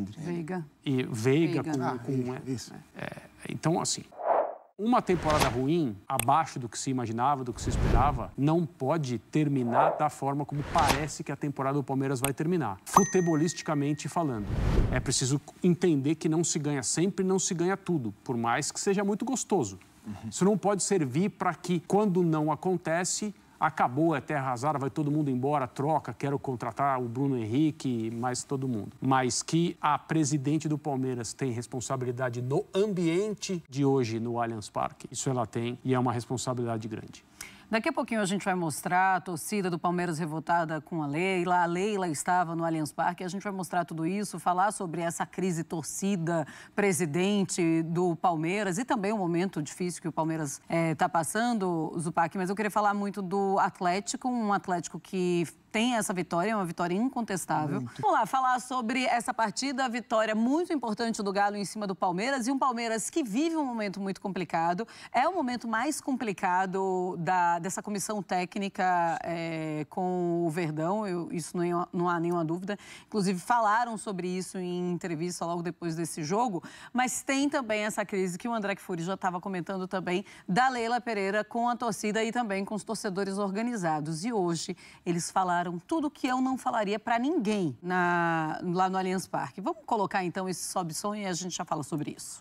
Hendrick. Veiga. E Veiga. Isso. Então, assim, uma temporada ruim, abaixo do que se imaginava, do que se esperava, não pode terminar da forma como parece que a temporada do Palmeiras vai terminar. Futebolisticamente falando. É preciso entender que não se ganha sempre, não se ganha tudo, por mais que seja muito gostoso. Isso não pode servir para que, quando não acontece, acabou, é terra arrasada, vai todo mundo embora, troca, quero contratar o Bruno Henrique, mais todo mundo. Mas que a presidente do Palmeiras tem responsabilidade no ambiente de hoje no Allianz Parque. Isso ela tem e é uma responsabilidade grande. Daqui a pouquinho a gente vai mostrar a torcida do Palmeiras revoltada com a Leila. A Leila estava no Allianz Parque. A gente vai mostrar tudo isso, falar sobre essa crise torcida-presidente do Palmeiras e também o momento difícil que o Palmeiras está passando, Zupac. Mas eu queria falar muito do Atlético, um Atlético que tem essa vitória, uma vitória incontestável. Vamos lá, falar sobre essa partida, a vitória muito importante do Galo em cima do Palmeiras e um Palmeiras que vive um momento muito complicado. É o momento mais complicado dessa comissão técnica com o Verdão, isso não há nenhuma dúvida. Inclusive, falaram sobre isso em entrevista logo depois desse jogo, mas tem também essa crise que o André Kfouri já estava comentando também, da Leila Pereira com a torcida e também com os torcedores organizados. E hoje eles falaram tudo que eu não falaria para ninguém lá no Allianz Parque. Vamos colocar então esse sobe-som e a gente já fala sobre isso.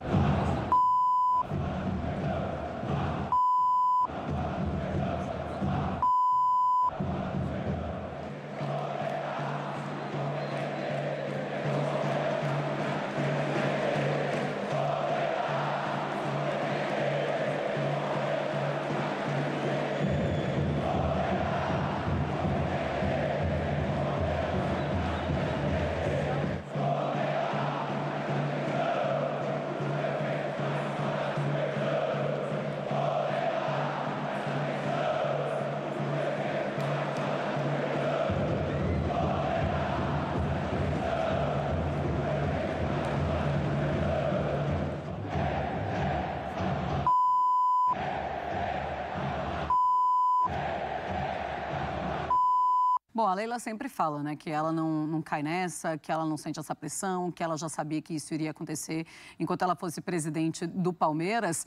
Bom, a Leila sempre fala, né, que ela não cai nessa, que ela não sente essa pressão, que ela já sabia que isso iria acontecer enquanto ela fosse presidente do Palmeiras.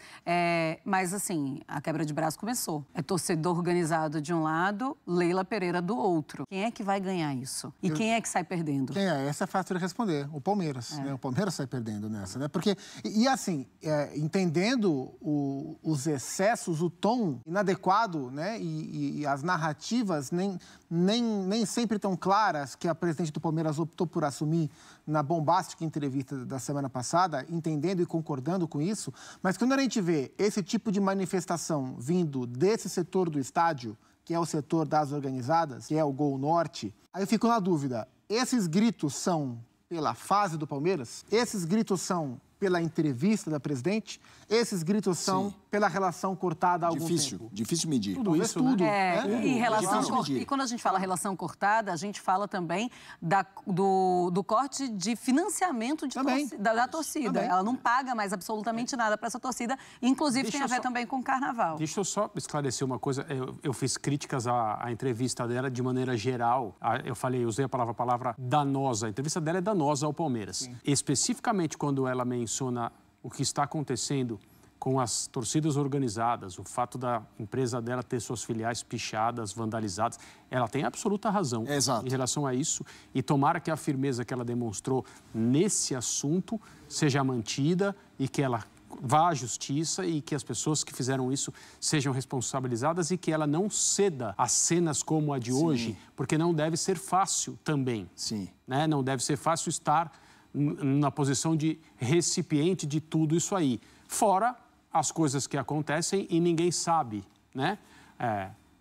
Mas, assim, a quebra de braço começou. É torcedor organizado de um lado, Leila Pereira do outro. Quem é que vai ganhar isso? E quem é que sai perdendo? Quem é? Essa é fácil de responder. O Palmeiras. Né? O Palmeiras sai perdendo nessa, né? Porque, assim, entendendo os excessos, o tom inadequado, né? E as narrativas nem sempre tão claras que a presidente do Palmeiras optou por assumir na bombástica entrevista da semana passada, entendendo e concordando com isso, mas quando a gente vê esse tipo de manifestação vindo desse setor do estádio, que é o setor das organizadas, que é o Gol Norte, aí eu fico na dúvida, esses gritos são pela fase do Palmeiras? Esses gritos são pela entrevista da presidente? Esses gritos são pela relação cortada há algum tempo? Difícil medir. Tudo isso, tudo. E quando a gente fala relação cortada, a gente fala também do corte de financiamento da torcida. Também. Ela não paga mais absolutamente nada para essa torcida, inclusive tem a ver também com o Carnaval. Deixa eu só esclarecer uma coisa. Eu fiz críticas à entrevista dela de maneira geral. Usei a palavra danosa. A entrevista dela é danosa ao Palmeiras. Sim. Especificamente quando ela menciona o que está acontecendo com as torcidas organizadas, o fato da empresa dela ter suas filiais pichadas, vandalizadas, ela tem absoluta razão em relação a isso. E tomara que a firmeza que ela demonstrou nesse assunto seja mantida e que ela vá à justiça e que as pessoas que fizeram isso sejam responsabilizadas e que ela não ceda a cenas como a de hoje, porque não deve ser fácil também. Né? Não deve ser fácil estar na posição de recipiente de tudo isso aí. Fora as coisas que acontecem e ninguém sabe, né?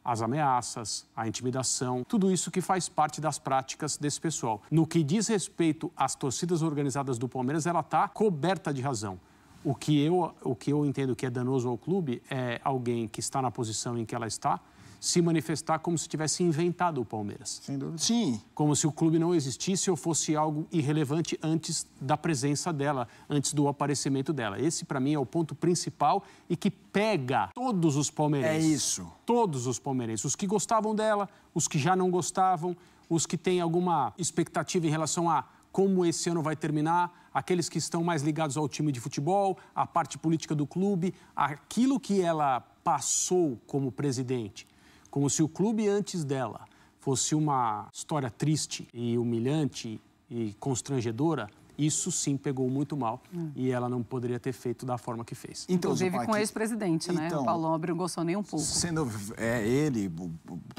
As ameaças, a intimidação, tudo isso que faz parte das práticas desse pessoal. No que diz respeito às torcidas organizadas do Palmeiras, ela está coberta de razão. O que eu entendo que é danoso ao clube é alguém que está na posição em que ela está se manifestar como se tivesse inventado o Palmeiras. Sem dúvida. Sim. Como se o clube não existisse ou fosse algo irrelevante antes da presença dela, antes do aparecimento dela. Esse, para mim, é o ponto principal e que pega todos os palmeirenses. É isso. Todos os palmeirenses. Os que gostavam dela, os que já não gostavam, os que têm alguma expectativa em relação a como esse ano vai terminar, aqueles que estão mais ligados ao time de futebol, a parte política do clube, aquilo que ela passou como presidente, como se o clube antes dela fosse uma história triste e humilhante e constrangedora, isso sim pegou muito mal e ela não poderia ter feito da forma que fez. Então, inclusive com o ex-presidente, né? O Paulo Nobre não gostou nem um pouco. Sendo ele,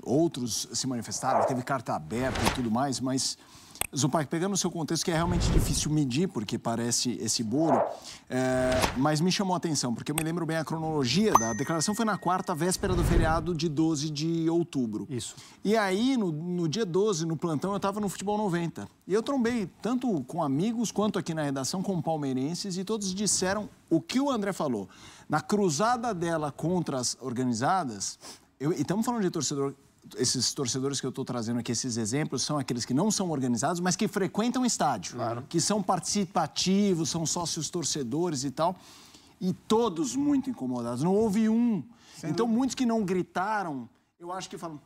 outros se manifestaram, teve carta aberta e tudo mais, mas... Zupac, pegando o seu contexto, que é realmente difícil medir, porque parece esse bolo, mas me chamou a atenção, porque eu me lembro bem a cronologia da declaração foi na quarta, véspera do feriado de 12 de outubro. Isso. E aí, no dia 12, no plantão, eu estava no Futebol 90. E eu trombei tanto com amigos quanto aqui na redação com palmeirenses, e todos disseram o que o André falou. Na cruzada dela contra as organizadas, e estamos falando de torcedor... Esses torcedores que eu estou trazendo aqui, esses exemplos, são aqueles que não são organizados, mas que frequentam o estádio. Claro. Que são participativos, são sócios torcedores e tal. E todos muito incomodados. Não houve um. Então, muitos que não gritaram, eu acho que falam...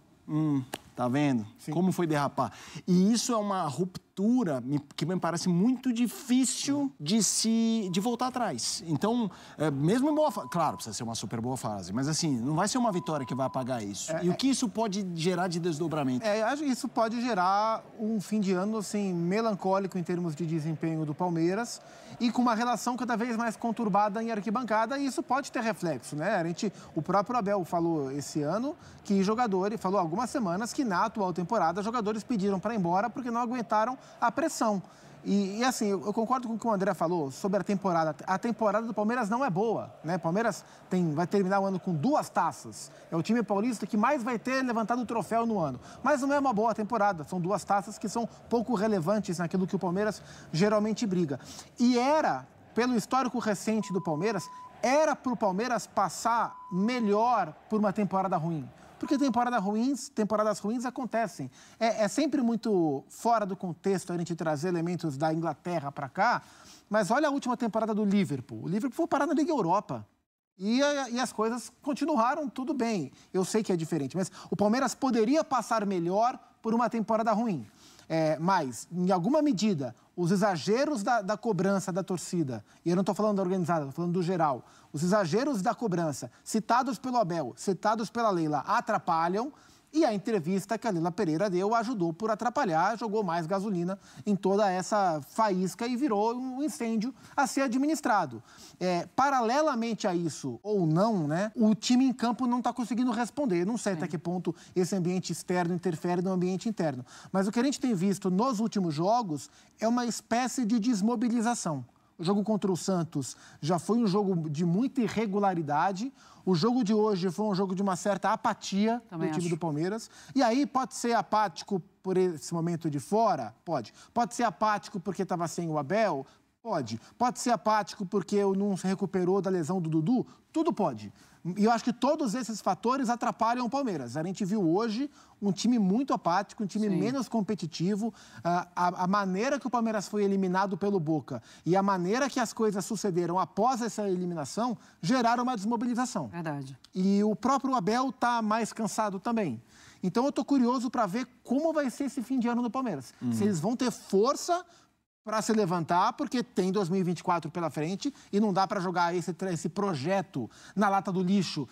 tá vendo? Sim. Como foi derrapar? E isso é uma ruptura que me parece muito difícil de voltar atrás. Então, mesmo em boa fase... Claro, precisa ser uma super boa fase, mas assim, não vai ser uma vitória que vai apagar isso. E o que isso pode gerar de desdobramento? Acho que isso pode gerar um fim de ano, assim, melancólico em termos de desempenho do Palmeiras e com uma relação cada vez mais conturbada em arquibancada, e isso pode ter reflexo, né? O próprio Abel falou esse ano que jogadores, falou há algumas semanas que na atual temporada jogadores pediram para ir embora porque não aguentaram a pressão. E assim, eu concordo com o que o André falou sobre a temporada. A temporada do Palmeiras não é boa, né? O Palmeiras vai terminar o ano com 2 taças. É o time paulista que mais vai ter levantado o troféu no ano. Mas não é uma boa temporada. São 2 taças que são pouco relevantes naquilo que o Palmeiras geralmente briga. E pelo histórico recente do Palmeiras, era para o Palmeiras passar melhor por uma temporada ruim. Porque temporadas ruins acontecem. É sempre muito fora do contexto a gente trazer elementos da Inglaterra para cá, mas olha a última temporada do Liverpool. O Liverpool foi parar na Liga Europa. E as coisas continuaram tudo bem. Eu sei que é diferente, mas o Palmeiras poderia passar melhor por uma temporada ruim. Mas, em alguma medida, os exageros da cobrança da torcida, e eu não estou falando da organizada, estou falando do geral, os exageros da cobrança, citados pelo Abel, citados pela Leila, atrapalham, e a entrevista que a Leila Pereira deu ajudou por atrapalhar, jogou mais gasolina em toda essa faísca e virou um incêndio a ser administrado. Paralelamente a isso, ou não, né, o time em campo não está conseguindo responder. Não sei até que ponto esse ambiente externo interfere no ambiente interno. Mas o que a gente tem visto nos últimos jogos é uma espécie de desmobilização. O jogo contra o Santos já foi um jogo de muita irregularidade. O jogo de hoje foi um jogo de uma certa apatia do time do Palmeiras. E aí pode ser apático por esse momento de fora? Pode. Pode ser apático porque estava sem o Abel? Pode. Pode ser apático porque não se recuperou da lesão do Dudu? Tudo pode. E eu acho que todos esses fatores atrapalham o Palmeiras. A gente viu hoje um time muito apático, um time menos competitivo. A maneira que o Palmeiras foi eliminado pelo Boca e a maneira que as coisas sucederam após essa eliminação geraram uma desmobilização. Verdade. E o próprio Abel está mais cansado também. Então eu estou curioso para ver como vai ser esse fim de ano do Palmeiras. Se eles vão ter força para se levantar, porque tem 2024 pela frente e não dá para jogar esse projeto na lata do lixo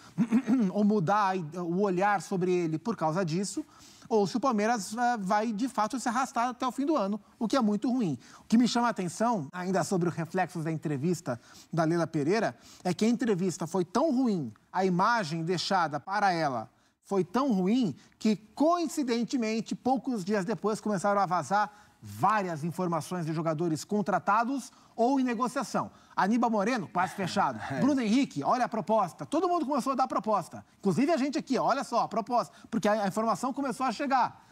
ou mudar o olhar sobre ele por causa disso, ou se o Palmeiras vai, de fato, se arrastar até o fim do ano, o que é muito ruim. O que me chama a atenção, ainda sobre os reflexos da entrevista da Leila Pereira, é que a entrevista foi tão ruim, a imagem deixada para ela foi tão ruim, que, coincidentemente, poucos dias depois começaram a vazar várias informações de jogadores contratados ou em negociação. Aníbal Moreno, quase fechado. Bruno Henrique, olha a proposta. Todo mundo começou a dar proposta. Inclusive a gente aqui, olha só, a proposta. Porque a informação começou a chegar.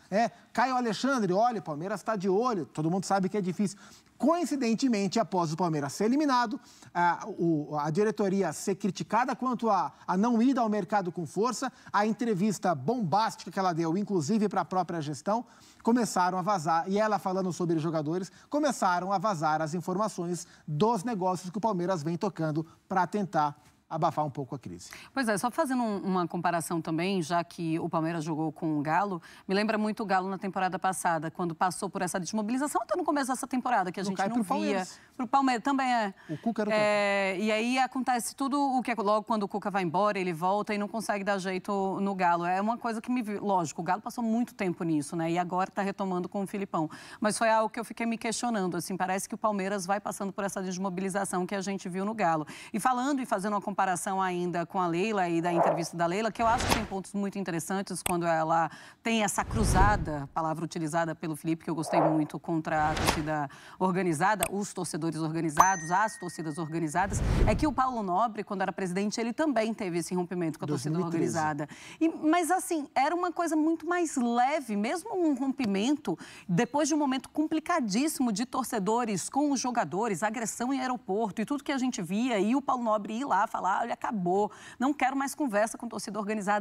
Caio Alexandre, olha, o Palmeiras está de olho. Todo mundo sabe que é difícil. Coincidentemente, após o Palmeiras ser eliminado, a diretoria ser criticada quanto a não ir ao mercado com força, a entrevista bombástica que ela deu, inclusive para a própria gestão, começaram a vazar, e ela falando sobre os jogadores, começaram a vazar as informações dos negócios que o Palmeiras vem tocando para tentar abafar um pouco a crise. Pois é, só fazendo uma comparação também, já que o Palmeiras jogou com o Galo, me lembra muito o Galo na temporada passada, quando passou por essa desmobilização, até no começo dessa temporada, que a gente não via. Pro Palmeiras também O Cuca era o técnico. E aí acontece tudo o que é logo quando o Cuca vai embora, ele volta e não consegue dar jeito no Galo. É uma coisa que lógico, o Galo passou muito tempo nisso, né? E agora está retomando com o Filipão. Mas foi algo que eu fiquei me questionando, assim, parece que o Palmeiras vai passando por essa desmobilização que a gente viu no Galo. E falando e fazendo uma comparação ainda com a Leila e da entrevista da Leila, que eu acho que tem pontos muito interessantes quando ela tem essa cruzada, palavra utilizada pelo Felipe, que eu gostei muito, contra a torcida organizada, os torcedores organizados, as torcidas organizadas, é que o Paulo Nobre, quando era presidente, ele também teve esse rompimento com a torcida 2013. organizada. Mas, assim, era uma coisa muito mais leve, mesmo um rompimento, depois de um momento complicadíssimo de torcedores com os jogadores, agressão em aeroporto e tudo que a gente via, e o Paulo Nobre ir lá falar, olha, acabou, não quero mais conversa com torcida organizada.